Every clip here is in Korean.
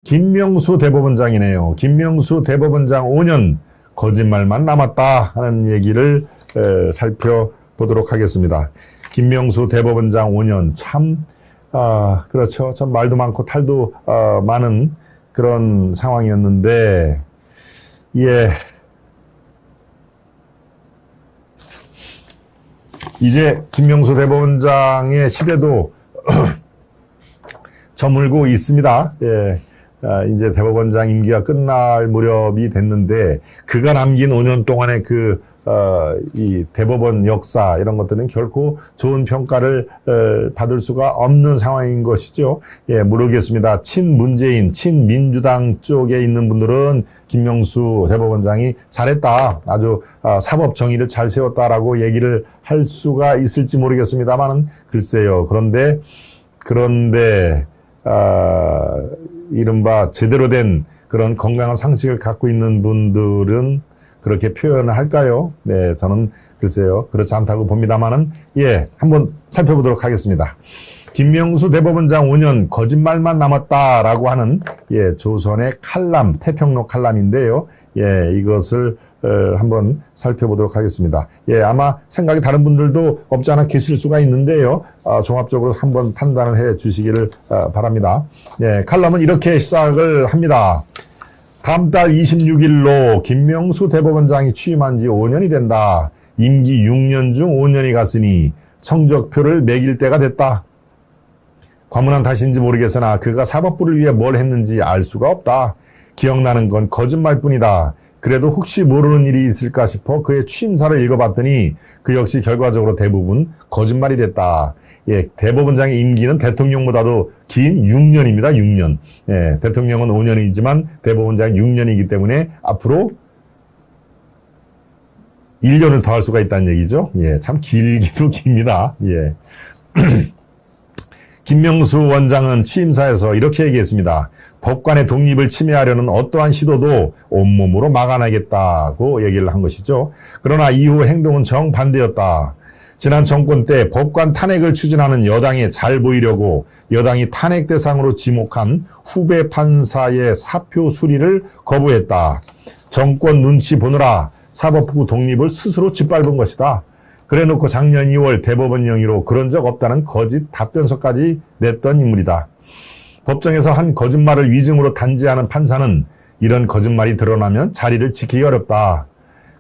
김명수 대법원장이네요. 김명수 대법원장 5년 거짓말만 남았다 하는 얘기를 살펴보도록 하겠습니다. 김명수 대법원장 5년 참 그렇죠. 참 말도 많고 탈도 많은 그런 상황이었는데 예. 이제 김명수 대법원장의 시대도 저물고 있습니다. 예. 이제 대법원장 임기가 끝날 무렵이 됐는데 그가 남긴 5년 동안의 이 대법원 역사 이런 것들은 결코 좋은 평가를 받을 수가 없는 상황인 것이죠. 예, 모르겠습니다. 친문재인, 친민주당 쪽에 있는 분들은 김명수 대법원장이 잘했다. 아주 사법 정의를 잘 세웠다라고 얘기를 할 수가 있을지 모르겠습니다만은 글쎄요. 그런데 이른바 제대로 된 그런 건강한 상식을 갖고 있는 분들은 그렇게 표현을 할까요? 네, 저는 글쎄요. 그렇지 않다고 봅니다만은, 예, 한번 살펴보도록 하겠습니다. 김명수 대법원장 5년 거짓말만 남았다라고 하는, 예, 조선의 칼럼, 태평로 칼럼인데요. 예, 이것을 한번 살펴보도록 하겠습니다. 예, 아마 생각이 다른 분들도 없지 않아 계실 수가 있는데요. 종합적으로 한번 판단을 해 주시기를 바랍니다. 예, 칼럼은 이렇게 시작을 합니다. 다음 달 26일로 김명수 대법원장이 취임한 지 5년이 된다. 임기 6년 중 5년이 갔으니 성적표를 매길 때가 됐다. 과문한 탓인지 모르겠으나 그가 사법부를 위해 뭘 했는지 알 수가 없다. 기억나는 건 거짓말뿐이다. 그래도 혹시 모르는 일이 있을까 싶어 그의 취임사를 읽어봤더니 그 역시 결과적으로 대부분 거짓말이 됐다. 예, 대법원장의 임기는 대통령보다도 긴 6년입니다. 6년. 예, 대통령은 5년이지만 대법원장은 6년이기 때문에 앞으로 1년을 더 할 수가 있다는 얘기죠. 예, 참 길기도 깁니다. 예. 김명수 원장은 취임사에서 이렇게 얘기했습니다. 법관의 독립을 침해하려는 어떠한 시도도 온몸으로 막아내겠다고 얘기를 한 것이죠. 그러나 이후 행동은 정반대였다. 지난 정권 때 법관 탄핵을 추진하는 여당에 잘 보이려고 여당이 탄핵 대상으로 지목한 후배 판사의 사표 수리를 거부했다. 정권 눈치 보느라 사법부 독립을 스스로 짓밟은 것이다. 그래놓고 작년 2월 대법원 영의로 그런 적 없다는 거짓 답변서까지 냈던 인물이다. 법정에서 한 거짓말을 위증으로 단죄하는 판사는 이런 거짓말이 드러나면 자리를 지키기 어렵다.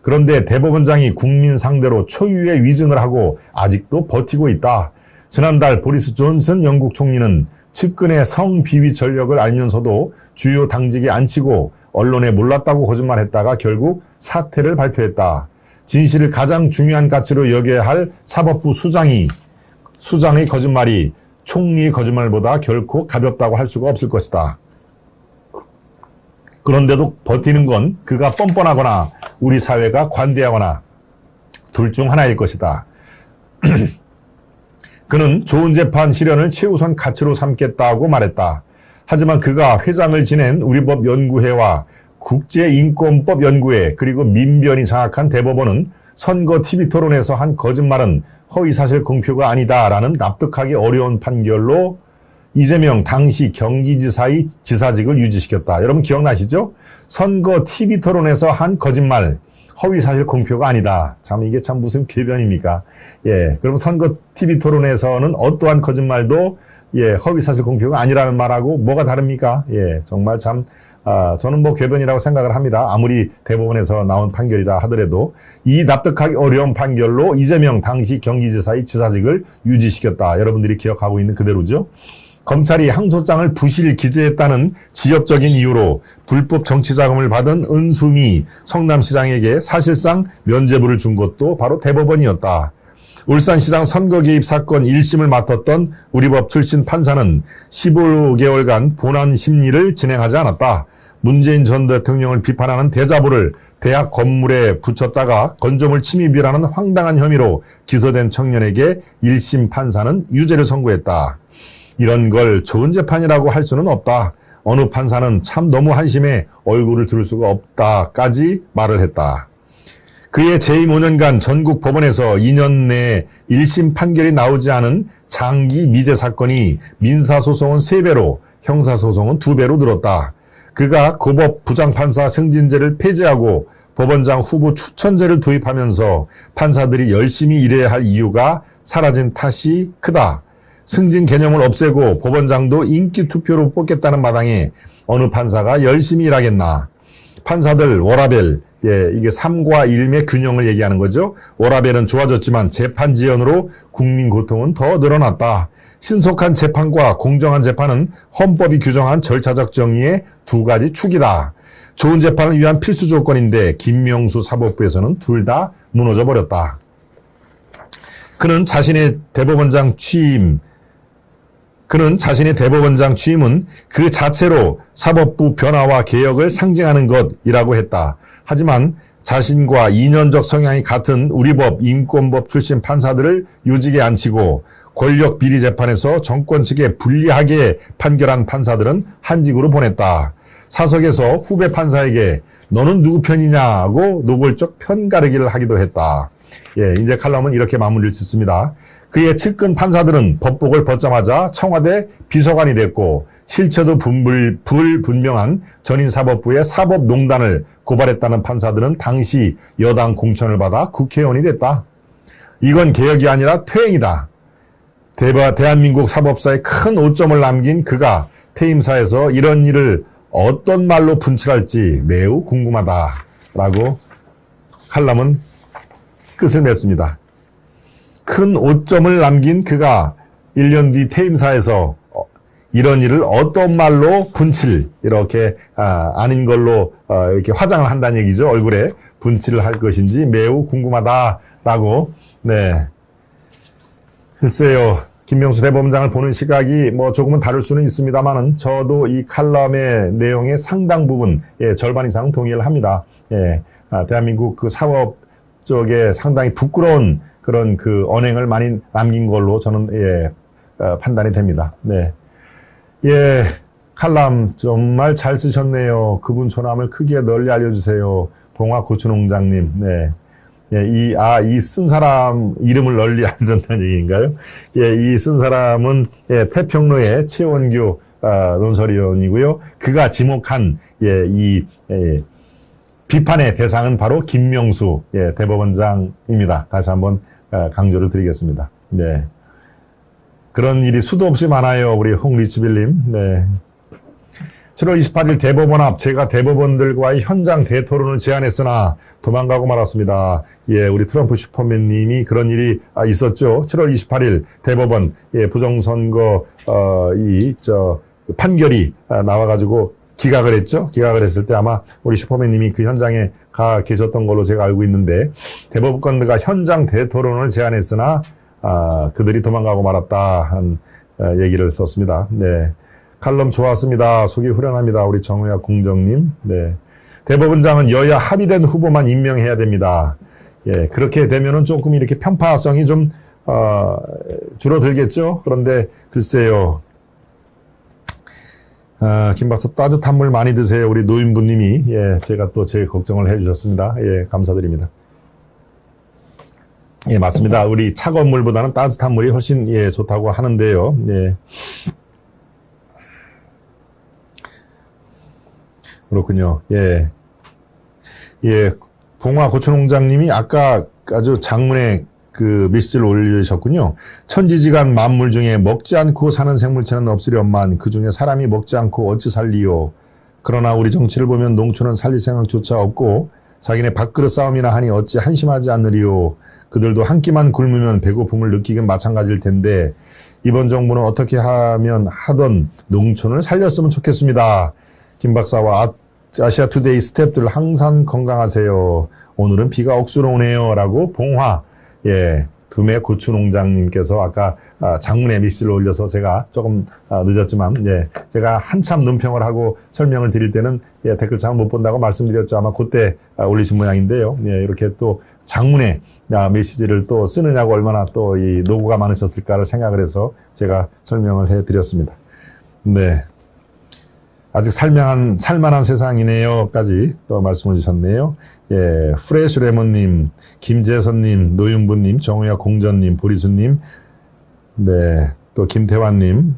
그런데 대법원장이 국민 상대로 초유의 위증을 하고 아직도 버티고 있다. 지난달 보리스 존슨 영국 총리는 측근의 성비위 전력을 알면서도 주요 당직에 앉히고 언론에 몰랐다고 거짓말했다가 결국 사퇴를 발표했다. 진실을 가장 중요한 가치로 여겨야 할 사법부 수장의 거짓말이 총리의 거짓말보다 결코 가볍다고 할 수가 없을 것이다. 그런데도 버티는 건 그가 뻔뻔하거나 우리 사회가 관대하거나 둘 중 하나일 것이다. 그는 좋은 재판 실현을 최우선 가치로 삼겠다고 말했다. 하지만 그가 회장을 지낸 우리법 연구회와 국제인권법 연구회 그리고 민변이 장악한 대법원은 선거 TV 토론에서 한 거짓말은 허위사실 공표가 아니다라는 납득하기 어려운 판결로 이재명 당시 경기지사의 지사직을 유지시켰다. 여러분 기억나시죠? 선거 TV 토론에서 한 거짓말, 허위사실 공표가 아니다. 참 이게 참 무슨 궤변입니까? 예, 그럼 선거 TV 토론에서는 어떠한 거짓말도 예, 허위사실 공표가 아니라는 말하고 뭐가 다릅니까? 예, 정말 참 저는 뭐 궤변이라고 생각을 합니다. 아무리 대법원에서 나온 판결이라 하더라도 이 납득하기 어려운 판결로 이재명 당시 경기지사의 지사직을 유지시켰다. 여러분들이 기억하고 있는 그대로죠. 검찰이 항소장을 부실 기재했다는 지엽적인 이유로 불법 정치자금을 받은 은수미 성남시장에게 사실상 면죄부를 준 것도 바로 대법원이었다. 울산시장 선거 개입 사건 1심을 맡았던 우리법 출신 판사는 15개월간 본안 심리를 진행하지 않았다. 문재인 전 대통령을 비판하는 대자보를 대학 건물에 붙였다가 건조물 침입이라는 황당한 혐의로 기소된 청년에게 1심 판사는 유죄를 선고했다. 이런 걸 좋은 재판이라고 할 수는 없다. 어느 판사는 참 너무 한심해 얼굴을 들을 수가 없다까지 말을 했다. 그의 재임 5년간 전국 법원에서 2년 내에 1심 판결이 나오지 않은 장기 미제 사건이 민사소송은 3배로 형사소송은 2배로 늘었다. 그가 고법 부장판사 승진제를 폐지하고 법원장 후보 추천제를 도입하면서 판사들이 열심히 일해야 할 이유가 사라진 탓이 크다. 승진 개념을 없애고 법원장도 인기 투표로 뽑겠다는 마당에 어느 판사가 열심히 일하겠나. 판사들 워라밸, 이게 3과 1의 균형을 얘기하는 거죠. 워라밸은 좋아졌지만 재판 지연으로 국민 고통은 더 늘어났다. 신속한 재판과 공정한 재판은 헌법이 규정한 절차적 정의의 두 가지 축이다. 좋은 재판을 위한 필수 조건인데 김명수 사법부에서는 둘 다 무너져 버렸다. 그는 자신의 대법원장 취임은 그 자체로 사법부 변화와 개혁을 상징하는 것이라고 했다. 하지만 자신과 이념적 성향이 같은 우리법 인권법 출신 판사들을 요직에 앉히고 권력 비리 재판에서 정권 측에 불리하게 판결한 판사들은 한직으로 보냈다. 사석에서 후배 판사에게 너는 누구 편이냐고 노골적 편가르기를 하기도 했다. 이제 칼럼은 이렇게 마무리를 짓습니다. 그의 측근 판사들은 법복을 벗자마자 청와대 비서관이 됐고 실체도 불분명한 전인 사법부의 사법농단을 고발했다는 판사들은 당시 여당 공천을 받아 국회의원이 됐다. 이건 개혁이 아니라 퇴행이다. 대한민국 사법사에 큰 오점을 남긴 그가 퇴임사에서 이런 일을 어떤 말로 분칠할지 매우 궁금하다라고 칼럼은 끝을 맺습니다. 큰 오점을 남긴 그가 1년 뒤 퇴임사에서 이런 일을 어떤 말로 분칠, 이렇게 아닌 걸로 이렇게 화장을 한다는 얘기죠. 얼굴에 분칠을 할 것인지 매우 궁금하다라고. 네, 글쎄요. 김명수 대법원장을 보는 시각이 조금은 다를 수는 있습니다만은 저도 이 칼럼의 내용의 상당 부분, 절반 이상 동의를 합니다. 대한민국 그 사법 쪽에 상당히 부끄러운 그런 그 언행을 많이 남긴 걸로 저는 판단이 됩니다. 네. 칼럼 정말 잘 쓰셨네요. 그분 소남을 크게 널리 알려주세요. 봉화 고추농장님. 네. 이 쓴 사람 이름을 널리 알려준다는 얘기인가요? 이 쓴 사람은 태평로의 최원규 논설위원이고요. 그가 지목한 비판의 대상은 바로 김명수 대법원장입니다. 다시 한번 강조를 드리겠습니다. 네. 그런 일이 수도 없이 많아요. 우리 홍리치빌님. 네. 7월 28일 대법원 앞 제가 대법원들과의 현장 대토론을 제안했으나 도망가고 말았습니다. 우리 트럼프 슈퍼맨님이 그런 일이 있었죠. 7월 28일 대법원 부정선거 판결이 나와가지고 기각을 했죠. 기각을 했을 때 아마 우리 슈퍼맨님이 그 현장에 가 계셨던 걸로 제가 알고 있는데 대법관들과 현장 대토론을 제안했으나 그들이 도망가고 말았다 한 얘기를 썼습니다. 네. 칼럼 좋았습니다. 속이 후련합니다. 우리 정우야 공정님. 네. 대법원장은 여야 합의된 후보만 임명해야 됩니다. 그렇게 되면은 조금 이렇게 편파성이 좀, 줄어들겠죠? 그런데 글쎄요. 김 박사 따뜻한 물 많이 드세요. 우리 노인부님이, 제가 또 제 걱정을 해주셨습니다. 감사드립니다. 맞습니다. 우리 차가운 물보다는 따뜻한 물이 훨씬, 좋다고 하는데요. 그렇군요. 봉화 고추농장님이 아까 아주 장문의 그 메시지를 올리셨군요. 천지지간 만물 중에 먹지 않고 사는 생물체는 없으련만 그 중에 사람이 먹지 않고 어찌 살리요. 그러나 우리 정치를 보면 농촌은 살릴 생각조차 없고 자기네 밥그릇 싸움이나 하니 어찌 한심하지 않으리요. 그들도 한 끼만 굶으면 배고픔을 느끼긴 마찬가지일 텐데 이번 정부는 어떻게 하면 하던 농촌을 살렸으면 좋겠습니다. 김 박사와 아시아투데이 스태프들 항상 건강하세요. 오늘은 비가 억수로 오네요. 라고 봉화, 두매 고추농장님께서 아까 장문의 메시지를 올려서 제가 조금 늦었지만, 제가 한참 논평을 하고 설명을 드릴 때는 댓글창을 못 본다고 말씀드렸죠. 아마 그때 올리신 모양인데요. 이렇게 또 장문의 메시지를 또 쓰느냐고 얼마나 또 이 노고가 많으셨을까를 생각을 해서 제가 설명을 해드렸습니다. 네. 아직 살만한 세상이네요.까지 또 말씀을 주셨네요. 프레쉬 레몬님, 김재선님, 노윤부님, 정우야 공전님, 보리수님, 또 김태환님,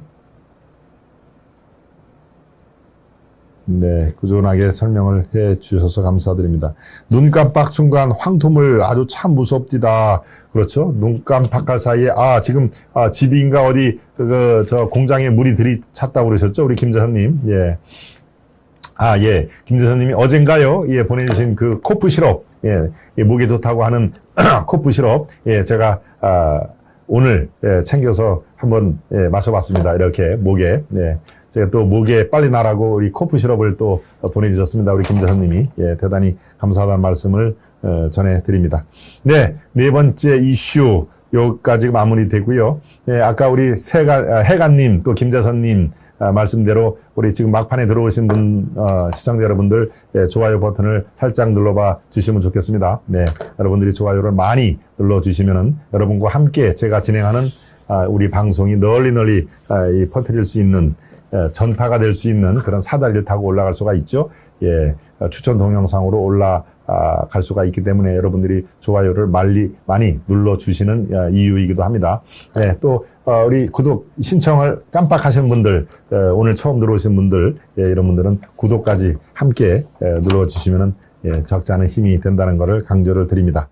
네, 꾸준하게 설명을 해 주셔서 감사드립니다. 눈 깜빡 순간 황토물 아주 참 무섭디다. 그렇죠? 눈 깜빡할 사이에, 지금, 집인가 어디, 저 공장에 물이 들이찼다고 그러셨죠? 우리 김재선님. 예. 예. 김재선님이 어젠가요? 예, 보내주신 그 코프 시럽. 예, 목에 좋다고 하는 코프 시럽. 예, 제가, 오늘, 챙겨서 한번, 마셔봤습니다. 이렇게, 목에. 네. 제가 또 목에 빨리 나라고 우리 코프 시럽을 또 보내주셨습니다. 우리 김재선님이. 예, 대단히 감사하다는 말씀을, 전해드립니다. 네. 네 번째 이슈. 여기까지 마무리되고요. 예, 아까 우리 해가님, 또 김재선님, 말씀대로 우리 지금 막판에 들어오신 분, 시청자 여러분들, 좋아요 버튼을 살짝 눌러봐 주시면 좋겠습니다. 네. 여러분들이 좋아요를 많이 눌러주시면은 여러분과 함께 제가 진행하는, 우리 방송이 널리 퍼뜨릴 수 있는, 전파가 될 수 있는 그런 사다리를 타고 올라갈 수가 있죠. 예. 추천 동영상으로 올라갈 수가 있기 때문에 여러분들이 좋아요를 많이 눌러주시는 이유이기도 합니다. 네, 또 우리 구독 신청을 깜빡하신 분들, 오늘 처음 들어오신 분들, 이런 분들은 구독까지 함께 눌러주시면 적지 않은 힘이 된다는 것을 강조를 드립니다.